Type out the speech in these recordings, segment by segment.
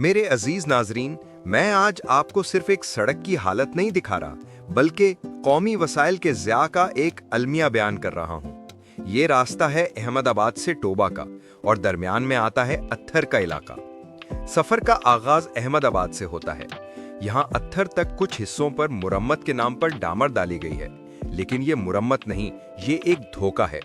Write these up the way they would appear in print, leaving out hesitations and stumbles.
मेरे अजीज नाजरीन, मैं आज आपको सिर्फ एक सड़क की हालत नहीं दिखा रहा, बल्कि कौमी वसाइल के ज़िया का एक अलमिया बयान कर रहा हूँ। ये रास्ता है अहमदाबाद से टोबा का और दरमियान में आता है अत्थर का इलाका। सफ़र का आगाज अहमदाबाद से होता है। यहाँ अत्थर तक कुछ हिस्सों पर मुरम्मत के नाम पर डामर डाली गई है, लेकिन ये मुरम्मत नहीं, ये एक धोखा है।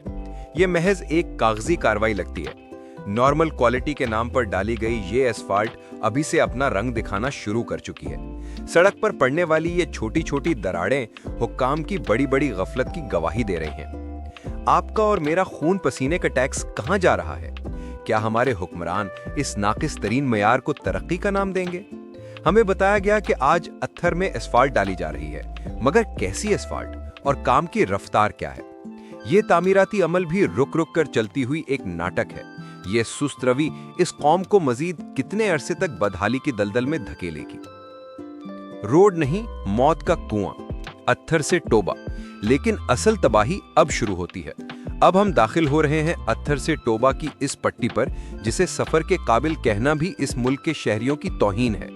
ये महज एक कागजी कार्रवाई लगती है। नॉर्मल क्वालिटी के नाम पर डाली गई ये एस्फाल्ट अभी से अपना रंग दिखाना शुरू कर चुकी है। सड़क पर पड़ने वाली ये छोटी छोटी दरारें हुक्काम की बड़ी बड़ी गफलत की गवाही दे रही हैं। आपका और मेरा खून पसीने का टैक्स कहाँ जा रहा है? क्या हमारे हुक्मरान इस नाकिस तरीन मयार को तरक्की का नाम देंगे? हमें बताया गया कि आज अत्थर में एस्फाल्ट डाली जा रही है, मगर कैसी एस्फाल्ट और काम की रफ्तार क्या है? ये तामीराती अमल भी रुक रुक कर चलती हुई एक नाटक है। ये सुस्त रवि इस कौम को मजीद कितने अरसे तक बदहाली की दलदल में धकेलेगी? रोड नहीं, मौत का कुआं, अत्थर से टोबा। लेकिन असल तबाही अब शुरू होती है। अब हम दाखिल हो रहे हैं अत्थर से टोबा की इस पट्टी पर, जिसे सफर के काबिल कहना भी इस मुल्क के शहरियों की तौहीन है।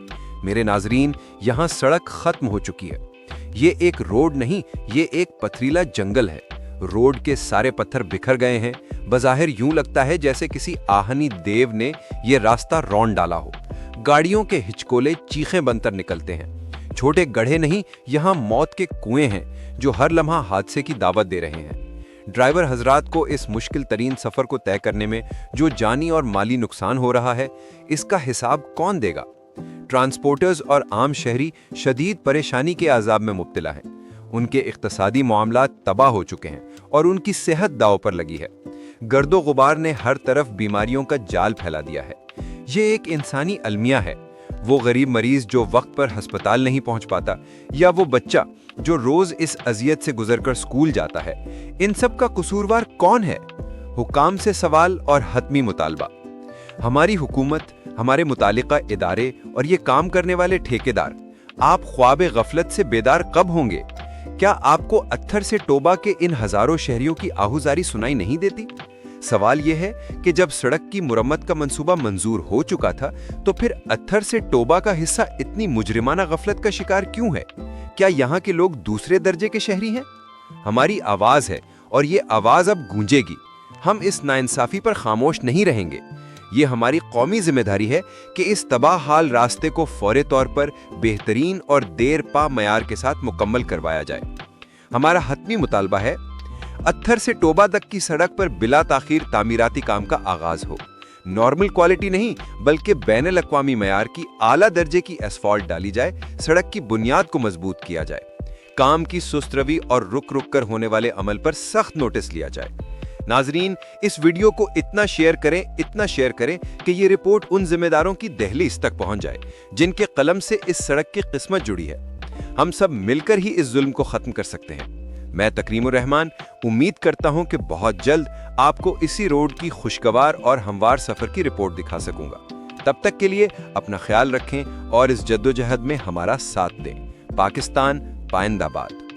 मेरे नाजरीन, यहाँ सड़क खत्म हो चुकी है। ये एक रोड नहीं, ये एक पथरीला जंगल है। रोड के सारे पत्थर बिखर गए हैं। बज़ाहिर यूं लगता है जैसे किसी आहनी देव ने ये रास्ता रौंद डाला हो। गाड़ियों के हिचकोले चीखें बनकर निकलते हैं। छोटे गड्ढे नहीं, यहाँ मौत के कुएं हैं जो हर लम्हा हादसे की दावत दे रहे हैं। ड्राइवर हजरात को इस मुश्किल तरीन सफर को तय करने में जो जानी और माली नुकसान हो रहा है, इसका हिसाब कौन देगा? ट्रांसपोर्टर्स और आम शहरी शदीद परेशानी के अजाब में मुब्तला हैं। उनके इख्तिसादी मामलात तबाह हो चुके हैं और उनकी सेहत दांव पर लगी है। गर्दो गुबार ने हर तरफ बीमारियों का जाल फैला दिया है। ये एक इंसानी अलमिया है। वो गरीब मरीज जो वक्त पर हस्पताल नहीं पहुंच पाता, या वो बच्चा जो रोज इस अजियत से गुजरकर स्कूल जाता है, इन सब का कसूरवार कौन है? हुकाम से सवाल और हतमी मुतालबा। हमारी हुकूमत, हमारे मुतालिका इदारे और ये काम करने वाले ठेकेदार, आप ख्वाब गफलत से बेदार कब होंगे? क्या आपको अत्थर से टोबा के इन हजारों शहरियों की आहुजारी सुनाई नहीं देती? सवाल यह है कि जब सड़क की मुरम्मत का मंसूबा मंजूर हो चुका था, तो फिर अत्थर से टोबा का हिस्सा इतनी मुजरिमाना गफलत का शिकार क्यों है? क्या यहाँ के लोग दूसरे दर्जे के शहरी हैं? हमारी आवाज है और ये आवाज अब गूंजेगी। हम इस नाइंसाफी पर खामोश नहीं रहेंगे। ये हमारी कौमी जिम्मेदारी है कि इस तबाह हाल रास्ते को फौरी तौर पर बेहतरीन और देर पा मयार के साथ मुकम्मल करवाया जाए। हमारा हतमी मुतालबा है, अत्थर से टोबा तक की सड़क पर बिला ताखीर तामीराती काम का आगाज हो। नॉर्मल क्वालिटी नहीं, बल्कि बैनुल अक़वामी मयार की आला दर्जे की एस्फाल्ट डाली जाए। सड़क की बुनियाद को मजबूत किया जाए। काम की सुस्त रवि और रुक रुक कर होने वाले अमल पर सख्त नोटिस लिया जाए। नाजरीन, इस वीडियो को इतना शेयर करें कि ये रिपोर्ट उन जिम्मेदारों की दहलीज तक पहुंच जाए जिनके कलम से इस सड़क की किस्मत जुड़ी है। हम सब मिलकर ही इस जुल्म को खत्म कर सकते हैं। मैं तकरीमुर रहमान उम्मीद करता हूं कि बहुत जल्द आपको इसी रोड की खुशगवार और हमवार सफर की रिपोर्ट दिखा सकूंगा। तब तक के लिए अपना ख्याल रखें और इस जद्दोजहद में हमारा साथ दें। पाकिस्तान पाइंदाबाद।